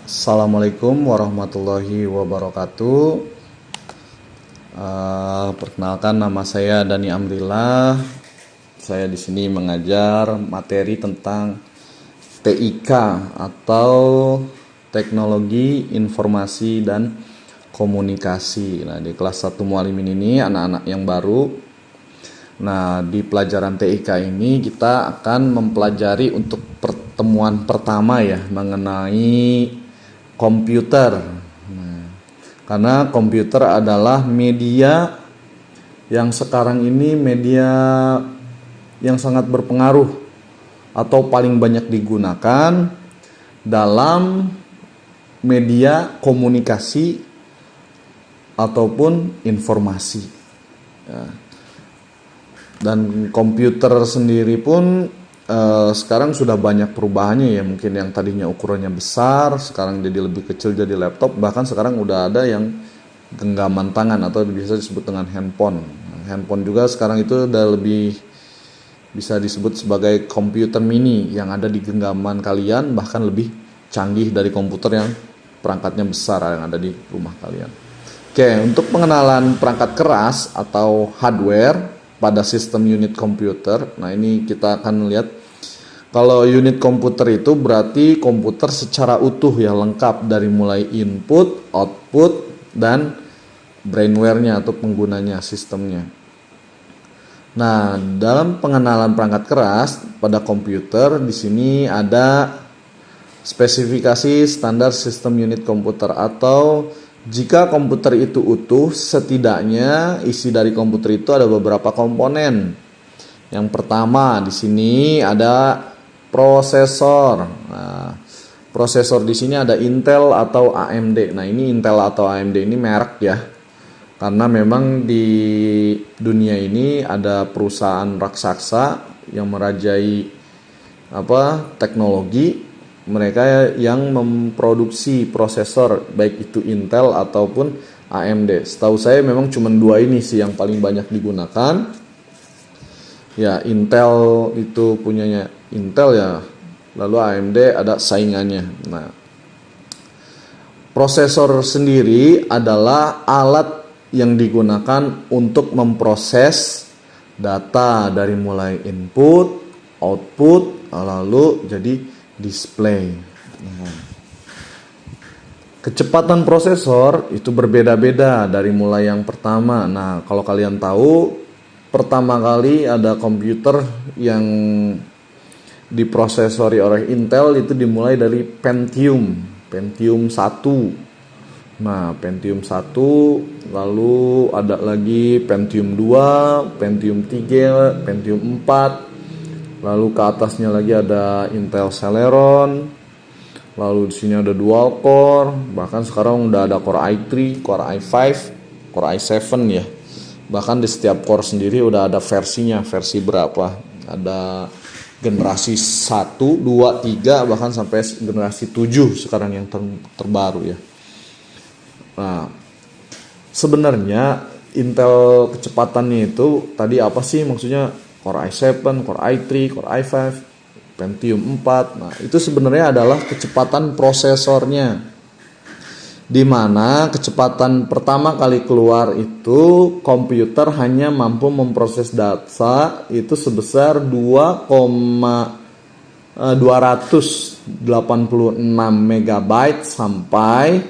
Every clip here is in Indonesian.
Assalamualaikum warahmatullahi wabarakatuh. Perkenalkan, nama saya Dani Amrillah. Saya di sini mengajar materi tentang TIK atau Teknologi Informasi dan Komunikasi. Nah, di kelas 1 Mualimin ini anak-anak yang baru. Nah, di pelajaran TIK ini kita akan mempelajari untuk pertemuan pertama ya mengenai komputer. Nah, karena komputer adalah media yang sekarang ini media yang sangat berpengaruh atau paling banyak digunakan dalam media komunikasi ataupun informasi. Ya. Dan komputer sendiri pun sekarang sudah banyak perubahannya ya. Mungkin yang tadinya ukurannya besar sekarang jadi lebih kecil, jadi laptop. Bahkan sekarang udah ada yang genggaman tangan atau biasa disebut dengan handphone. Handphone juga sekarang itu udah lebih bisa disebut sebagai komputer mini yang ada di genggaman kalian, bahkan lebih canggih dari komputer yang perangkatnya besar yang ada di rumah kalian. Oke, untuk pengenalan perangkat keras atau hardware pada sistem unit komputer. Nah, ini kita akan lihat. Kalau unit komputer itu berarti komputer secara utuh ya, lengkap dari mulai input, output, dan brainware-nya atau penggunanya, sistemnya. Nah, dalam pengenalan perangkat keras pada komputer di sini ada spesifikasi standar sistem unit komputer, atau jika komputer itu utuh, setidaknya isi dari komputer itu ada beberapa komponen. Yang pertama di sini ada prosesor. Nah, prosesor di sini ada Intel atau AMD. Nah, ini Intel atau AMD ini merek ya. Karena memang di dunia ini ada perusahaan raksasa yang merajai teknologi. Mereka yang memproduksi prosesor, baik itu Intel ataupun AMD. Setahu saya memang cuma dua ini sih yang paling banyak digunakan. Ya, Intel itu punyanya Intel ya, lalu AMD ada saingannya. Nah, prosesor sendiri adalah alat yang digunakan untuk memproses data dari mulai input, output, lalu jadi display. Kecepatan prosesor itu berbeda-beda dari mulai yang pertama. Nah, kalau kalian tahu, pertama kali ada komputer yang diprosesori oleh Intel itu dimulai dari Pentium 1. Nah, Pentium 1, lalu ada lagi Pentium 2, Pentium 3, Pentium 4. Lalu ke atasnya lagi ada Intel Celeron. Lalu di sini ada dual core, bahkan sekarang udah ada Core i3, Core i5, Core i7 ya. Bahkan di setiap core sendiri udah ada versinya, versi berapa. Ada generasi 1, 2, 3, bahkan sampai generasi 7 sekarang yang terbaru ya. Nah, sebenarnya Intel kecepatannya itu tadi apa sih maksudnya? Core i7, Core i3, Core i5, Pentium 4. Nah, itu sebenarnya adalah kecepatan prosesornya. Di mana kecepatan pertama kali keluar itu komputer hanya mampu memproses data itu sebesar 2,286 megabyte sampai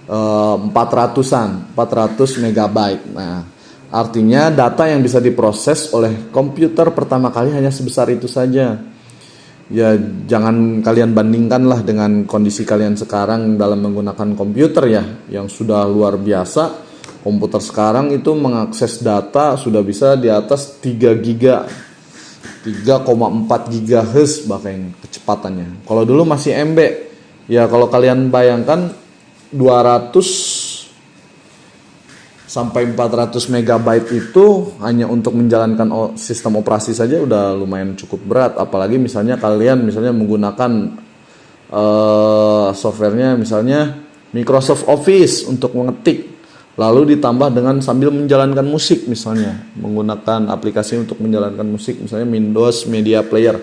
400 megabyte. Nah, artinya data yang bisa diproses oleh komputer pertama kali hanya sebesar itu saja. Ya, jangan kalian bandingkanlah dengan kondisi kalian sekarang dalam menggunakan komputer ya, yang sudah luar biasa. Komputer sekarang itu mengakses data sudah bisa di atas 3 giga, 3,4 GHz bahkan kecepatannya. Kalau dulu masih MB. Ya, kalau kalian bayangkan 200 sampai 400 megabyte itu hanya untuk menjalankan sistem operasi saja udah lumayan cukup berat. Apalagi misalnya kalian menggunakan softwarenya misalnya Microsoft Office untuk mengetik, lalu ditambah dengan sambil menjalankan musik, misalnya menggunakan aplikasi untuk menjalankan musik, misalnya Windows Media Player.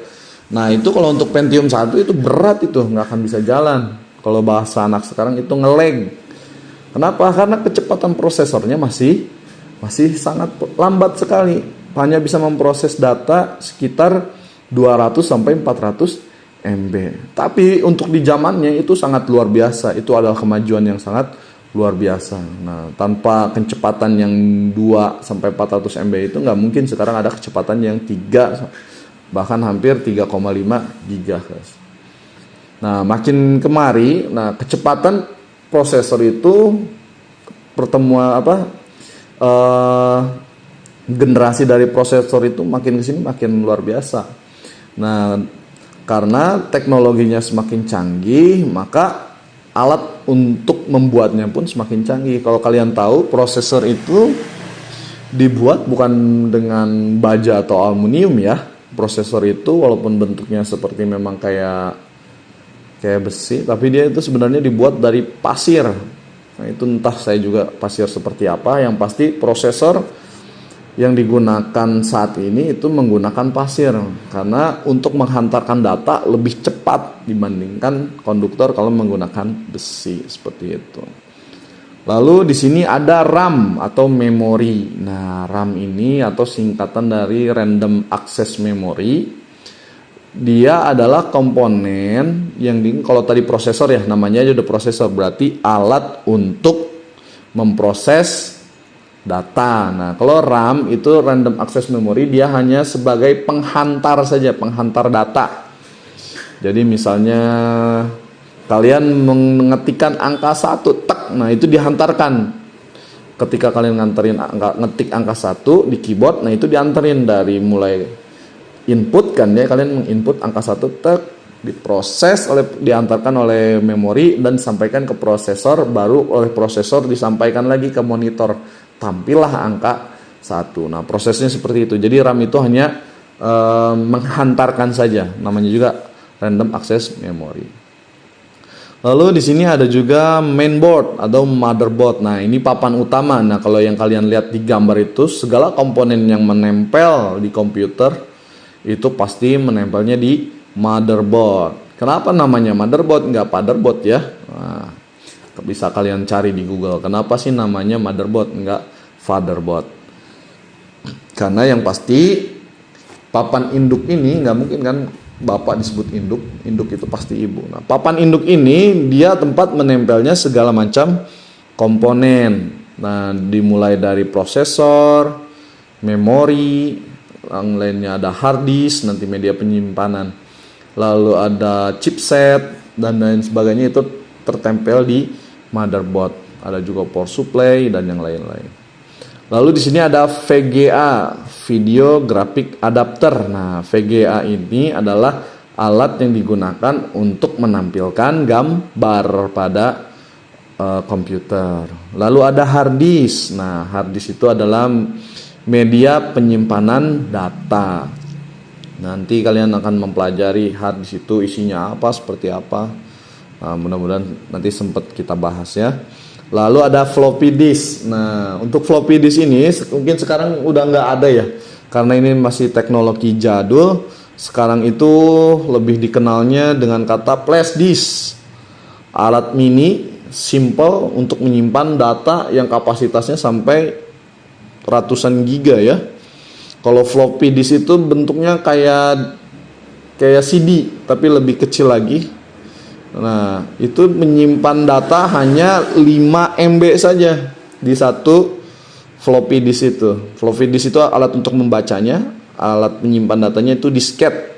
Nah, itu kalau untuk Pentium 1 itu berat, itu nggak akan bisa jalan. Kalau bahasa anak sekarang itu nge-lag. Kenapa? Karena kecepatan prosesornya masih sangat lambat sekali. Hanya bisa memproses data sekitar 200 sampai 400 MB. Tapi untuk di zamannya itu sangat luar biasa. Itu adalah kemajuan yang sangat luar biasa. Nah, tanpa kecepatan yang 2 sampai 400 MB itu nggak mungkin sekarang ada kecepatan yang 3 bahkan hampir 3,5 GHz. Nah, makin kemari, kecepatan prosesor itu generasi dari prosesor itu makin kesini makin luar biasa. Nah, karena teknologinya semakin canggih, maka alat untuk membuatnya pun semakin canggih. Kalau kalian tahu, prosesor itu dibuat bukan dengan baja atau aluminium ya. Prosesor itu walaupun bentuknya seperti memang kayak besi, tapi dia itu sebenarnya dibuat dari pasir. Nah, itu entah saya juga pasir seperti apa, yang pasti prosesor yang digunakan saat ini itu menggunakan pasir karena untuk menghantarkan data lebih cepat dibandingkan konduktor kalau menggunakan besi seperti itu. Lalu di sini ada RAM atau memori. Nah, RAM ini atau singkatan dari Random Access Memory. Dia adalah komponen yang kalau tadi prosesor ya, namanya aja udah prosesor, berarti alat untuk memproses data. Nah, kalau RAM itu Random Access Memory, dia hanya sebagai penghantar saja, penghantar data. Jadi misalnya kalian mengetikkan angka 1, nah itu dihantarkan. Ketika kalian ngetik angka 1 di keyboard, nah itu diantarin dari mulai input kan ya, kalian menginput angka 1, diproses diantarkan oleh memori dan disampaikan ke prosesor, baru oleh prosesor disampaikan lagi ke monitor, tampillah angka 1. Nah, prosesnya seperti itu. Jadi RAM itu hanya menghantarkan saja, namanya juga Random Access Memory. Lalu di sini ada juga mainboard atau motherboard. Nah, ini papan utama. Nah, kalau yang kalian lihat di gambar itu, segala komponen yang menempel di komputer itu pasti menempelnya di motherboard. Kenapa namanya motherboard, nggak fatherboard ya? Nah, bisa kalian cari di Google. Kenapa sih namanya motherboard, nggak fatherboard? Karena yang pasti papan induk ini nggak mungkin kan bapak disebut induk itu pasti ibu. Nah, papan induk ini dia tempat menempelnya segala macam komponen. Nah, dimulai dari prosesor, memori, yang lainnya ada hard disk, nanti media penyimpanan. Lalu ada chipset dan lain sebagainya, itu tertempel di motherboard. Ada juga power supply dan yang lain-lain. Lalu di sini ada VGA, Video Graphic Adapter. Nah, VGA ini adalah alat yang digunakan untuk menampilkan gambar pada komputer. Lalu ada hard disk. Nah, hard disk itu adalah media penyimpanan data. Nanti kalian akan mempelajari hard disk itu isinya apa, seperti apa. Nah, mudah-mudahan nanti sempat kita bahas ya. Lalu ada floppy disk. Nah, untuk floppy disk ini mungkin sekarang udah nggak ada ya, karena ini masih teknologi jadul. Sekarang itu lebih dikenalnya dengan kata flash disk. Alat mini, simple untuk menyimpan data yang kapasitasnya sampai ratusan giga ya. Kalau floppy disk itu bentuknya kayak CD, tapi lebih kecil lagi. Nah, itu menyimpan data hanya 5 MB saja di satu floppy disk itu. Floppy disk itu alat untuk membacanya, alat menyimpan datanya itu disket.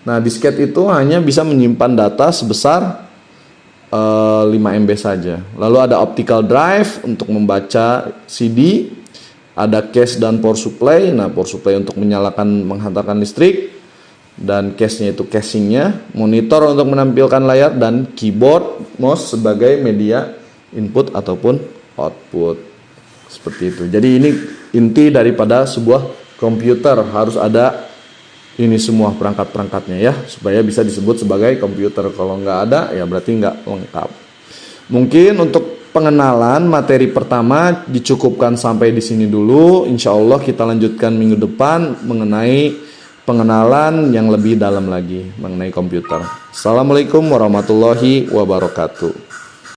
Nah, disket itu hanya bisa menyimpan data sebesar 5 MB saja. Lalu ada optical drive untuk membaca CD, ada cache dan power supply. Nah, power supply untuk menghantarkan listrik, dan case-nya itu casingnya, monitor untuk menampilkan layar, dan keyboard, mouse sebagai media input ataupun output. Seperti itu. Jadi ini inti daripada sebuah komputer, harus ada ini semua perangkat-perangkatnya ya, supaya bisa disebut sebagai komputer. Kalau nggak ada ya berarti nggak lengkap. Mungkin untuk pengenalan materi pertama dicukupkan sampai di sini dulu. Insya Allah kita lanjutkan minggu depan mengenai pengenalan yang lebih dalam lagi mengenai komputer. Assalamualaikum warahmatullahi wabarakatuh.